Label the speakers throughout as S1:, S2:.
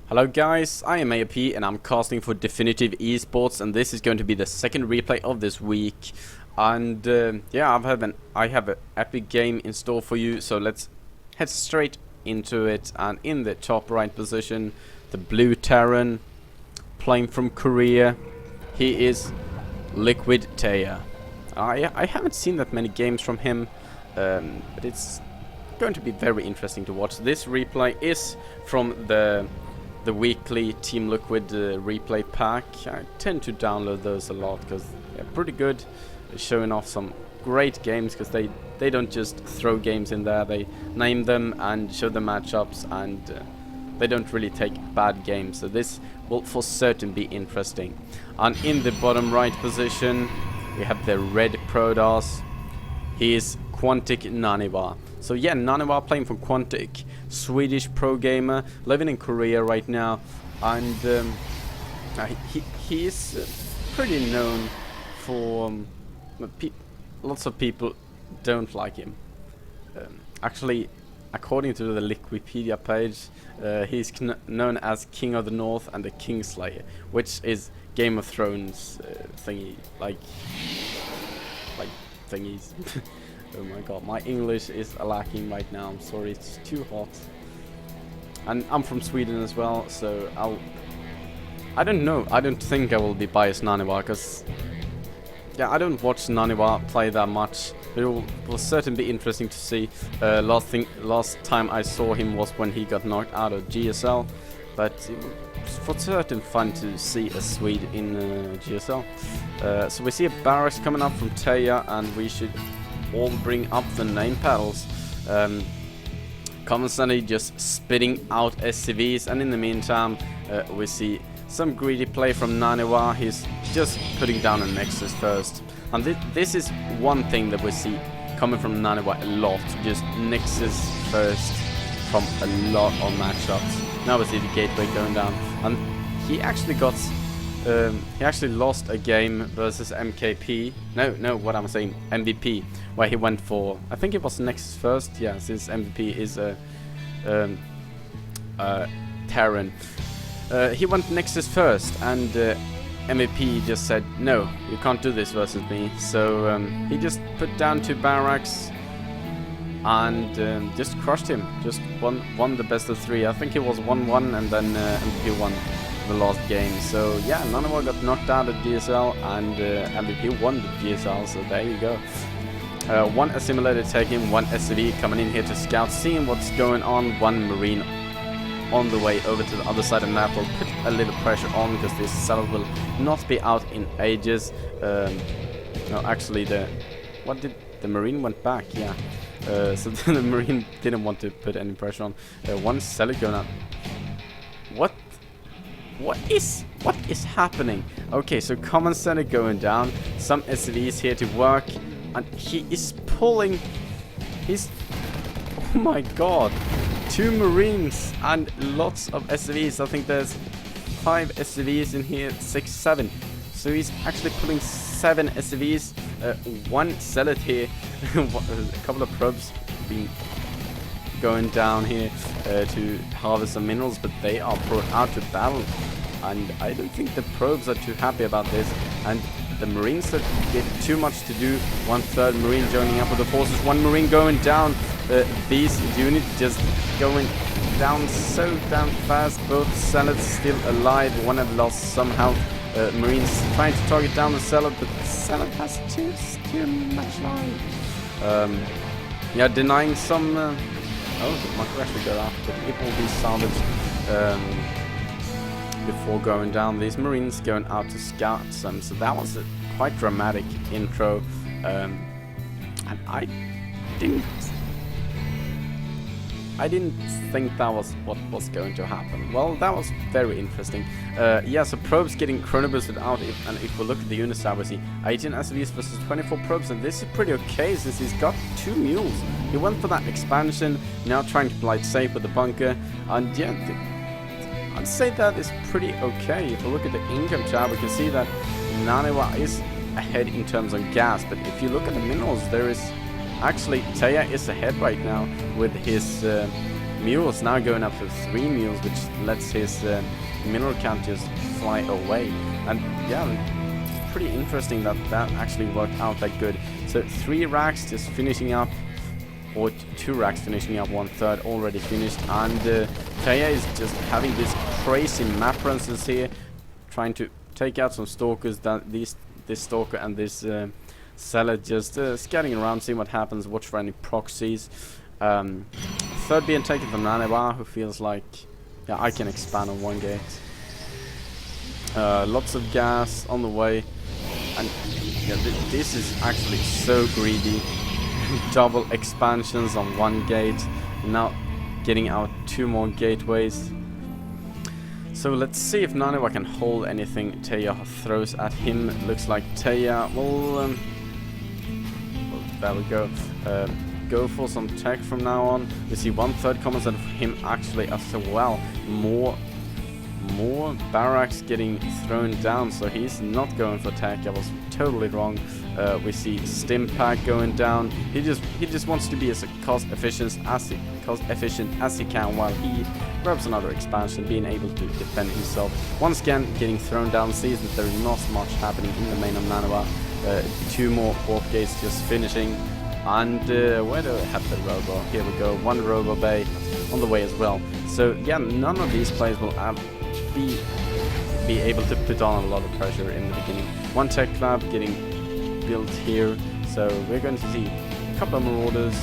S1: Hello guys, I am AOP and I'm casting for Definitive Esports, and this is going to be the second replay of this week. And yeah, I have an epic game in store for you, so let's head straight into it. And in the top right position, the blue Terran, playing from Korea, he is Liquid.Taeja. I haven't seen that many games from him, but it's going to be very interesting to watch. This replay is from the weekly Team Liquid replay pack. I tend to download those a lot because they're pretty good, showing off some great games, because they don't just throw games in there, they name them and show the matchups, and they don't really take bad games, so this will for certain be interesting. And in the bottom right position we have the red Protoss. He is Quantic.Naniwa. So yeah, Naniwa playing for Quantic, Swedish pro gamer, living in Korea right now, and he is pretty known for lots of people don't like him. Actually, according to the Liquid.Taeja page, he's known as King of the North and the Kingslayer, which is Game of Thrones thingy, like thingies. Oh my god, my English is lacking right now. I'm sorry, it's too hot. And I'm from Sweden as well, so I don't know. I don't think I will be biased Naniwa, because yeah, I don't watch Naniwa play that much. It will certainly be interesting to see. Last time I saw him was when he got knocked out of GSL, but it was for certain fun to see a Swede in GSL. So we see a barracks coming up from Taeja, and we should all bring up the name paddles. Constantly just spitting out SCVs, and in the meantime we see some greedy play from Naniwa. He's just putting down a Nexus first, and this is one thing that we see coming from Naniwa a lot, just Nexus first from a lot of matchups. Now we see the gateway going down, and he actually got he actually lost a game versus MKP. No, what I'm saying, MVP, where he went for, I think it was Nexus first. Yeah, since MVP is a Terran. He went Nexus first, and MVP just said, no, you can't do this versus me. So he just put down 2 barracks and just crushed him. Just won the best of 3. I think it was 1-1, and then MVP won the last game. So yeah, Naniwa got knocked out at GSL, and MVP won the GSL, so there you go. 1 assimilator taking, 1 SCV coming in here to scout, seeing what's going on. 1 Marine on the way over to the other side of the map will put a little pressure on, because this cell will not be out in ages. No, actually the Marine went back, yeah. So the Marine didn't want to put any pressure on. 1 cell going out. What is happening? Okay, so common center going down, some SCVs here to work, and he is pulling his, oh my god, 2 Marines and lots of SCVs. I think there's 5 SCVs in here, 6, 7. So he's actually pulling 7 SCVs, 1 Zealot here, a couple of probes being going down here to harvest some minerals, but they are brought out to battle, and I don't think the probes are too happy about this. And the Marines that get too much to do, 1/3 Marine joining up with the forces, 1 Marine going down. These units just going down so damn fast. Both Zealots still alive, 1 have lost somehow. Marines trying to target down the Zealot, but the Zealot has too much life. Yeah, denying some oh, the bunker actually got up, but it will be salvaged before going down. These Marines going out to scout some, so that was a quite dramatic intro, and I didn't think that was what was going to happen. Well, that was very interesting. Yeah, so probes getting chronobursted out, and if we look at the unit side, we see 18 SCVs versus 24 probes, and this is pretty okay since he's got 2 mules. He went for that expansion, now trying to play it safe with the bunker, and yeah, I'd say that is pretty okay. If we look at the income tab, we can see that Naniwa is ahead in terms of gas, but if you look at the minerals, there is actually Taeja is ahead right now with his mules, now going up to 3 mules, which lets his mineral count just fly away. And yeah, pretty interesting that that actually worked out that good. So 3 racks just finishing up, or 2 racks finishing up, 1/3 already finished, and Taeja is just having this crazy map runs here, trying to take out some stalkers. That this stalker and this seller just scanning around, seeing what happens, watch for any proxies. 3rd being taken from Naniwa, who feels like, yeah, I can expand on 1 gate. Lots of gas on the way, and yeah, this is actually so greedy. Double expansions on 1 gate, now getting out 2 more gateways. So let's see if Naniwa can hold anything Taeja throws at him. Looks like Taeja will, there we go, go for some tech from now on. We see 1/3 comments of him actually as well. More barracks getting thrown down, so he's not going for tech. I was totally wrong. We see stim pack going down. He just wants to be as cost efficient as he can, while he grabs another expansion, being able to defend himself. Once again, getting thrown down, sees that there's not much happening in the main of Naniwa. 2 more warp gates just finishing, and where do I have the robo? Here we go, 1 robo bay on the way as well. So yeah, none of these players will be able to put on a lot of pressure in the beginning. 1 tech lab getting built here, so we're going to see a couple of marauders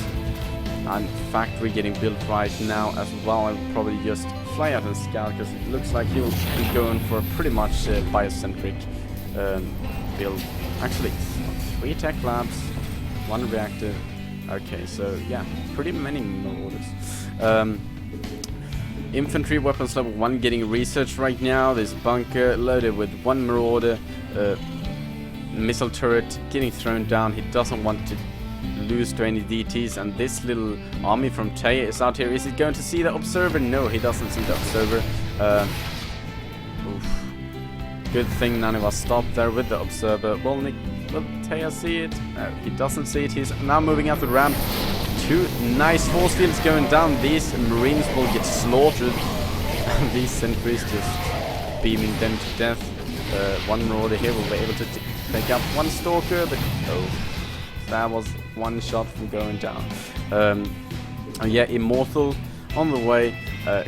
S1: and factory getting built right now as well. I'll probably just fly out and scout, because it looks like he'll be going for a pretty much biocentric build. Actually, 3 tech labs, 1 reactor. Okay, so yeah, pretty many marauders. Infantry weapons level 1 getting researched right now. This bunker loaded with 1 marauder, missile turret getting thrown down. He doesn't want to lose to any DTs, and this little army from Taeja is out here. Is he going to see the observer? No, he doesn't see the observer. Good thing Naniwa stopped there with the observer. Will Taeja see it? No, he doesn't see it. He's now moving out the ramp. 2 nice force fields going down. These marines will get slaughtered. These sentries just beaming them to death. 1 marauder here will be able to take out 1 stalker, but oh, that was 1 shot from going down. Yeah, Immortal on the way.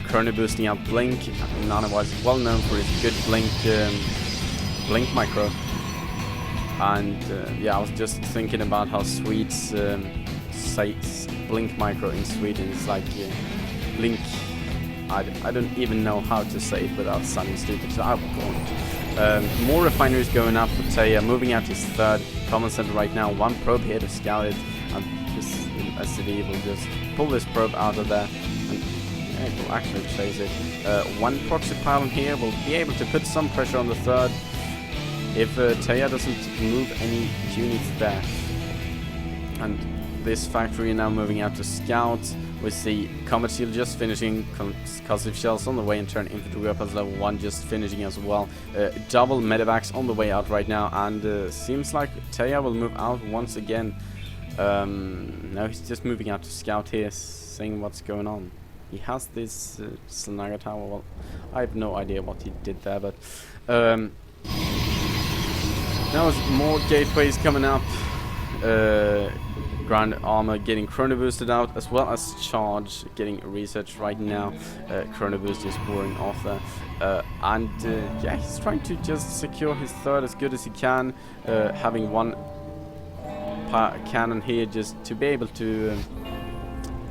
S1: Chrono boosting out Blink. Naniwa is well known for his good Blink micro. And yeah, I was just thinking about how Swedes say Blink micro in Sweden is like Blink. I don't even know how to say it without sounding stupid, so I won't. More refineries going up for Taeja, moving out his 3rd command center right now. 1 probe here to scout it, and this SCV will just pull this probe out of there, and it will actually chase it. 1 proxy pylon here will be able to put some pressure on the 3rd if Taeja doesn't move any units there. And this factory now moving out to scout. We see Comet Shield just finishing, concussive shells on the way, and turn infantry weapons level 1 just finishing as well. Double medevacs on the way out right now, and seems like Taeja will move out once again. No, he's just moving out to scout here, seeing what's going on. He has this Slanaga tower. Well, I have no idea what he did there, but now there's more gateways coming up. Ground armor getting chrono boosted out, as well as charge getting researched right now. Chrono boost is pouring off there, and yeah, he's trying to just secure his 3rd as good as he can, having 1 cannon here just to be able to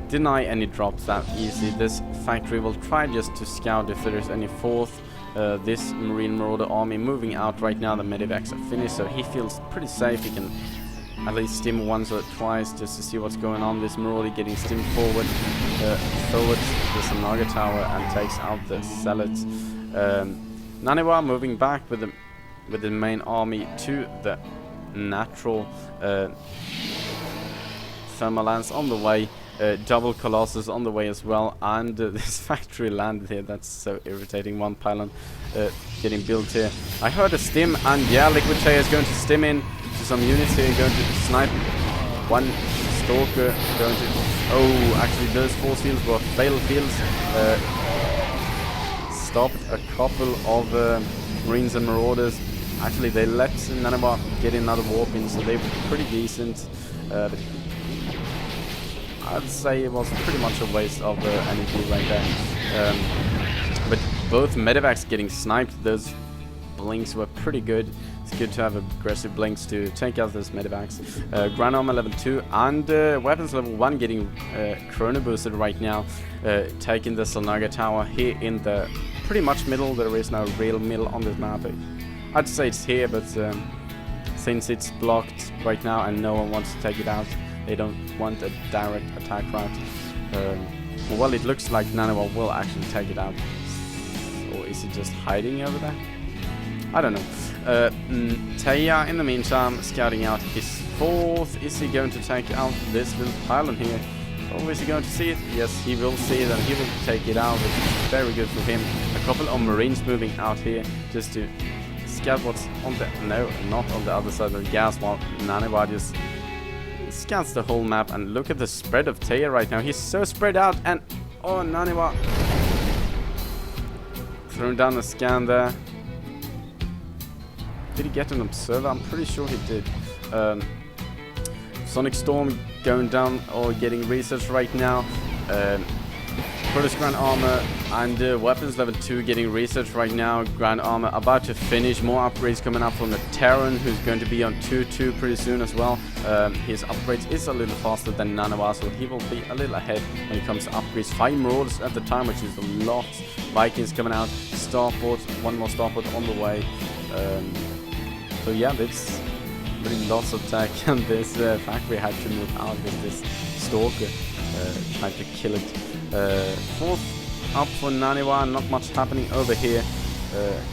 S1: deny any drops that easy. This factory will try just to scout if there's any 4th. This Marine Marauder army moving out right now. The medivacs are finished, so he feels pretty safe. He can at least stim once or twice just to see what's going on. This Marauder getting stimmed forward towards the Slanaga tower and takes out the Zealots. Naniwa moving back with the main army to the natural thermal lance on the way. Double Colossus on the way as well, and this factory landed here. That's so irritating. 1 pylon getting built here. I heard a stim, and yeah, Liquid.Taeja is going to stim in to some units here, going to snipe 1 stalker, going to Oh, actually those force fields were failed fields. Stopped a couple of Marines and Marauders. Actually, they let Naniwa get another warp in, so they were pretty decent. But I'd say it was pretty much a waste of energy right there. But both medevacs getting sniped, those blinks were pretty good. It's good to have aggressive blinks to take out those medevacs. Ground armor level 2 and weapons level 1 getting chrono boosted right now. Taking the Salnaga tower here in the pretty much middle. There is no real middle on this map. I'd say it's here, but since it's blocked right now and no one wants to take it out, they don't want a direct attack route. Well, it looks like Naniwa will actually take it out. Or is he just hiding over there? I don't know. Taeja, in the meantime, scouting out his fourth. Is he going to take out this little pylon here? Or is he going to see it? Yes, he will see it and he will take it out, which is very good for him. A couple of Marines moving out here just to scout what's on the... No, not on the other side of the gas, while Naniwa just scouts the whole map. And look at the spread of Taeja right now. He's so spread out and... Oh, Naniwa throwing down a scan there. Did he get an observer? I'm pretty sure he did. Sonic Storm going down or getting research right now. Protoss Grand Armor and weapons level 2 getting research right now. Grand Armor about to finish. More upgrades coming up from the Terran, who's going to be on 2-2 pretty soon as well. His upgrades is a little faster than Naniwa, so he will be a little ahead when it comes to upgrades. 5 Marauders at the time, which is a lot. Vikings coming out. Starport, one more Starport on the way. So yeah, that's really lots of tech, and this factory had to move out with this Stalker trying to kill it. Fourth up for Naniwa, not much happening over here.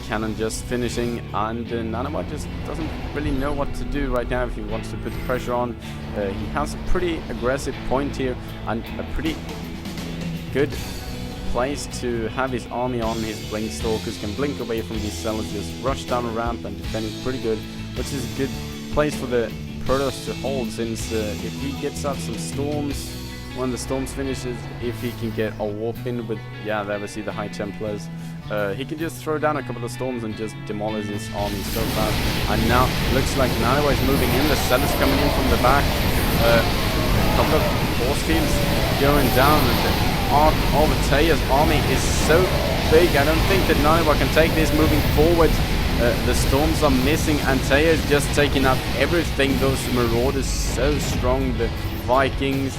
S1: Cannon just finishing, and Naniwa just doesn't really know what to do right now if he wants to put the pressure on. He has a pretty aggressive point here and a pretty good place to have his army on. His blink stalkers can blink away from these cells, just rush down a ramp and defend it pretty good, which is a good place for the Protoss to hold, since if he gets out some storms, when the storms finishes, if he can get a warp in with, yeah, there we see the High Templars, he can just throw down a couple of storms and just demolish his army so fast. And now looks like Naniwa is moving in, the Sellers coming in from the back, a couple of force fields going down, and the arc of Taeja's army is so big. I don't think that Naniwa can take this moving forward. The storms are missing and Taeja is just taking out everything. Those Marauders so strong, the Vikings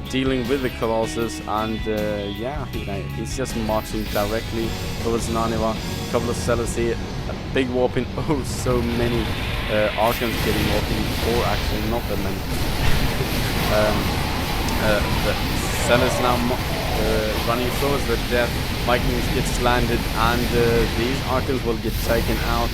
S1: dealing with the Colossus, and yeah, he's just marching directly towards Naniwa. A couple of sellers here, a big warping. Oh, so many Archons getting warping, or actually not that many. The sellers now running towards the death. Vikings gets landed, and these Archons will get taken out.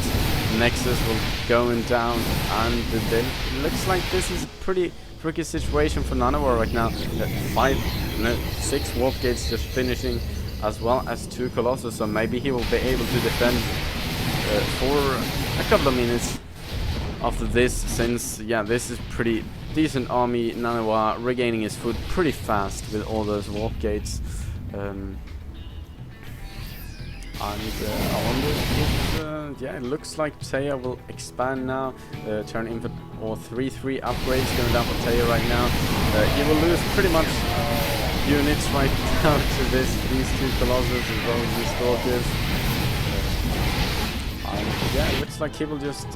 S1: Nexus will going down, and then it looks like this is a pretty tricky situation for Naniwa right now. 6 warp gates just finishing, as well as 2 Colossus, so maybe he will be able to defend for a couple of minutes after this, since yeah, this is pretty decent army. Naniwa regaining his foot pretty fast with all those warp gates. I wonder if, yeah, it looks like Taeja will expand now, turn in or 3-3 upgrades going down for Taeja right now. He will lose pretty much units right now to these 2 Colossus as well as these Stalkers. Yeah, it looks like he will just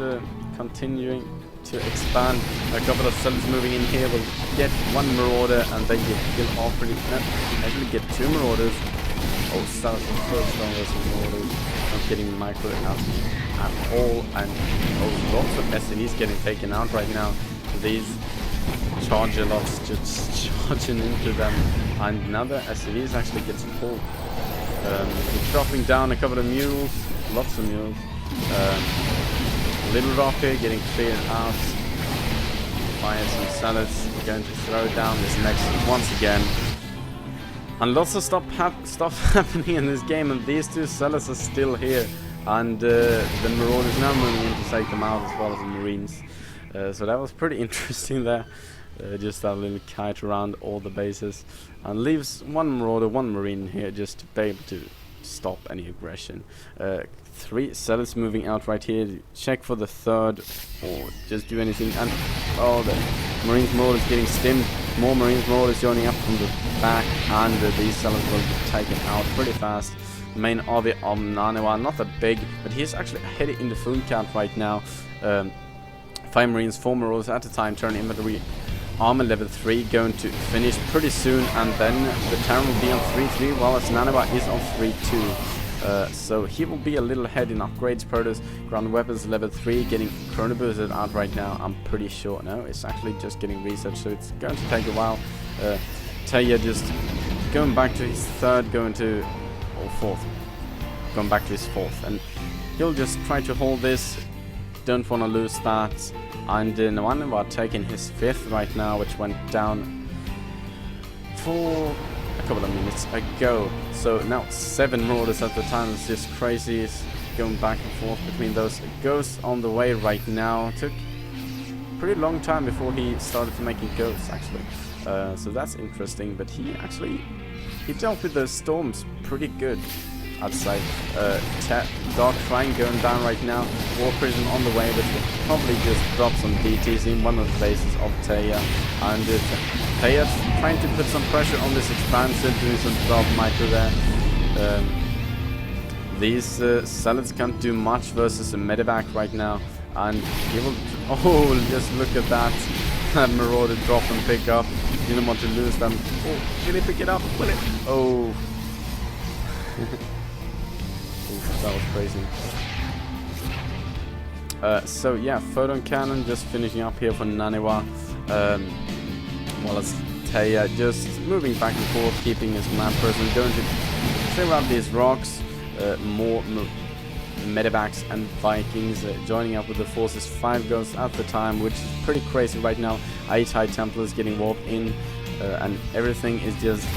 S1: continuing to expand. A couple of cells moving in here will get 1 Marauder, and then you kill off pretty... actually get 2 Marauders. Oh, South first strong versus Marauders. Not getting micro out at all, and oh, lots of SCVs getting taken out right now. These charger lots just charging into them, and now the SCVs actually gets pulled. Dropping down a couple of mules, lots of mules. Little Rocket getting cleared out. Fire some salads. We're going to throw down this next once again. And lots of stuff happening in this game, and these 2 sellers are still here. And the Marauders now moving in to take them out, as well as the Marines. So that was pretty interesting there. just a little kite around all the bases, and leaves one marauder, one marine here, just to be able to stop any aggression. 3 zealots moving out right here. Check for the third, or just do anything. And oh, the marines marauder is getting stimmed. More marines marauders joining up from the back, and these zealots will be taken out pretty fast. Main army of Naniwa, not that big, but he's actually ahead in the food count right now. 5 marines, 4 marauders at a time, turn inventory. Armor level 3 going to finish pretty soon, and then the Terran will be on 3-3, while Naniwa is on 3-2. So he will be a little ahead in upgrades. Protoss ground weapons level 3 getting chrono boosted out right now. I'm pretty sure. No, it's actually just getting researched, so it's going to take a while. Taeja just going back to his third, going to fourth, going back to his fourth, and he'll just try to hold this. Don't want to lose that. And Naniwa taking his fifth right now, which went down for a couple of minutes ago. So now 7 marauders at the time. It's just crazy. It's going back and forth between those. Ghosts on the way right now. Took a pretty long time before he started to making ghosts, actually. So that's interesting. But he dealt with those storms pretty good, I'd say. Dark Shrine going down right now. War Prison on the way, but will probably just drop some DTs in one of the bases of Taeja. And Taeja trying to put some pressure on this expansion, doing some drop micro there. These zealots can't do much versus a medevac right now. And he will... Oh, just look at that. Marauder drop and pick up. Didn't want to lose them. Oh, will he pick it up? Will it? Oh. Oof, that was crazy. So yeah, photon cannon just finishing up here for Naniwa. While as Taeja just moving back and forth, keeping his man person, going to clear out these rocks. More medevacs and Vikings joining up with the forces. 5 ghosts at the time, which is pretty crazy right now. 8 High Templars getting warped in, and everything is just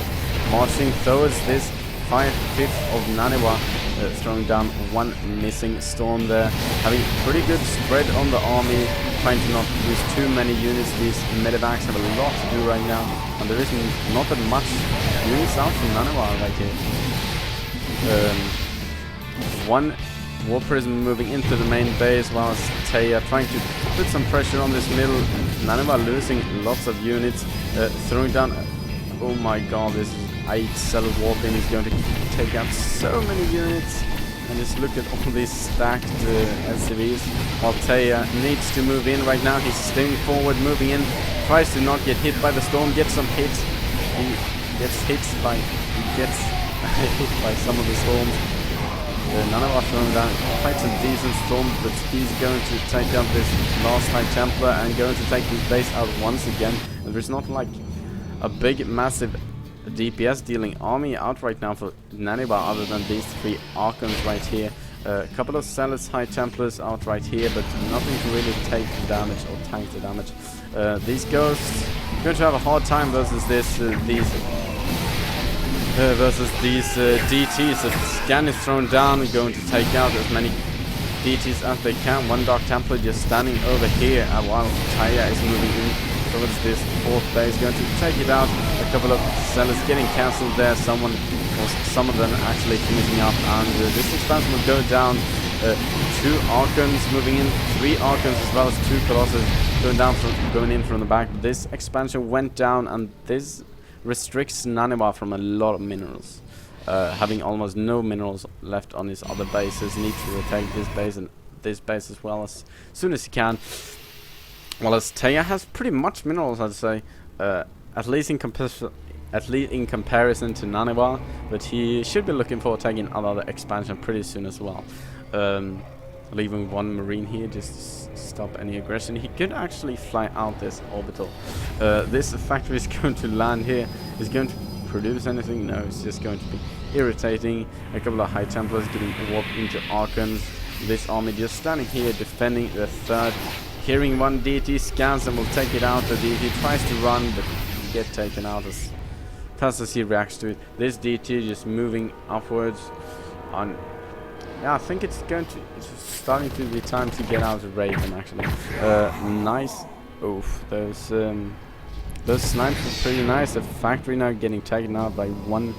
S1: marching towards this 5/5 of Naniwa, throwing down 1 missing storm there. Having pretty good spread on the army, trying to not lose too many units. These medevacs have a lot to do right now, and there isn't not that much units out from Naniwa right here. 1 War Prism moving into the main base, while Taeja trying to put some pressure on this middle. Naniwa losing lots of units, throwing down... Oh my god, this 8 zealot warping is going to take out so many units. And just look at all these stacked LCVs. While Taeja needs to move in right now. He's staying forward, moving in. Tries to not get hit by the storm, gets some hits. He gets hit by some of the storms. Naniwa throwing down quite some decent storms, but he's going to take out this last High Templar and going to take his base out once again. And there's not like a big, massive DPS dealing army out right now for Naniwa, other than these 3 Archons right here. A couple of Zealots, High Templars out right here, but nothing to really take the damage or tank the damage. These Ghosts going to have a hard time versus these DTs. The scan is thrown down and going to take out as many DTs as they can. 1 Dark Templar just standing over here, while Taeja is moving in towards this 4th base, going to take it out. A couple of Zealots getting cancelled there. Some of them actually finishing up, and this expansion will go down. 2 Archons moving in, 3 Archons as well as 2 Colossus going in from the back. This expansion went down, and this restricts Naniwa from a lot of minerals. Having almost no minerals left on his other bases, needs to retake this base and this base as well as soon as he can. While as Taeja has pretty much minerals, I'd say, at least in comparison to Naniwa, but he should be looking for taking another expansion pretty soon as well. Leaving 1 marine here just to stop any aggression. He could actually fly out this orbital. This factory is going to land here. Is going to produce anything? No, it's just going to be irritating. A couple of High Templars getting warped into Archons. This army just standing here defending the 3rd. Hearing 1 DT, scans and will take it out. The DT tries to run, but will get taken out as fast as he reacts to it. This DT just moving upwards. On, yeah, I think it's starting to be time to get out of raid them actually. Nice. Oof, those Those snipes are pretty nice. The factory now getting taken out by one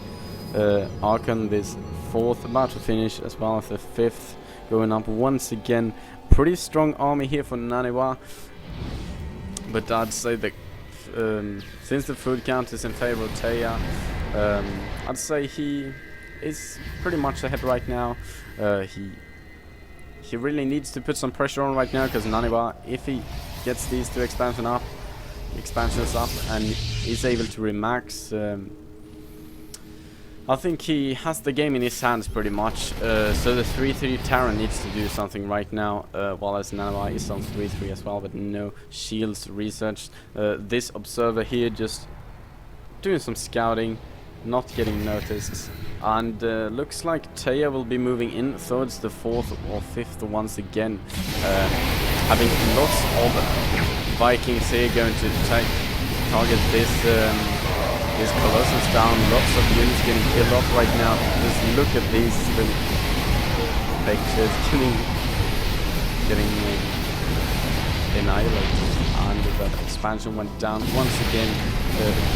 S1: Archon. This fourth about to finish, as well as the fifth going up once again. Pretty strong army here for Naniwa. But I'd say that since the food count is in favor of Taeja, I'd say he is pretty much ahead right now. He really needs to put some pressure on right now, because Naniwa, if he gets these two expansions up and is able to remax, I think he has the game in his hands pretty much. So the 3-3 Terran needs to do something right now, while as Naniwa is on 3-3 as well, but no shields researched. This observer here just doing some scouting, not getting noticed, and looks like Taeja will be moving in towards the 4th or 5th once again, having lots of Vikings here going to target this Colossus down. Lots of units getting killed off right now. Just look at these pictures getting annihilated, and that expansion went down once again.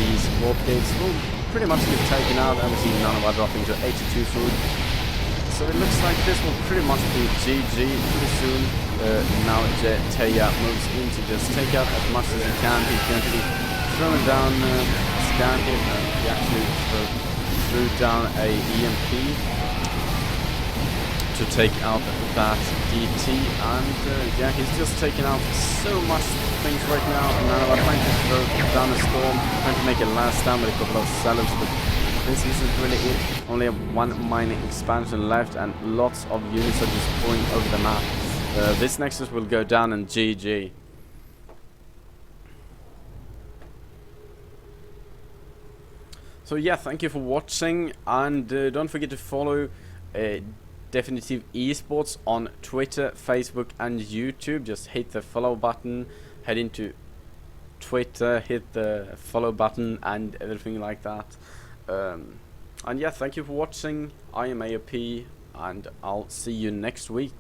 S1: These warp gates will pretty much get taken out, and we see Naniwa dropping to 82 food. So it looks like this will pretty much be GG pretty soon. Now Taeja moves in to just take out as much as he can. He's going to be throwing down scan hit, and he actually threw down a EMP to take out that DT, and yeah, he's just taking out so much things right now. Naniwa trying to throw down a storm, trying to make a last stand with a couple of sellers, but this isn't really it. Only one mining expansion left, and lots of units are just pouring over the map. This Nexus will go down in GG. So yeah, thank you for watching, and don't forget to follow Definitive Esports on Twitter, Facebook and YouTube. Just hit the follow button, head into Twitter, hit the follow button and everything like that. And yeah, thank you for watching. I am AOP, and I'll see you next week.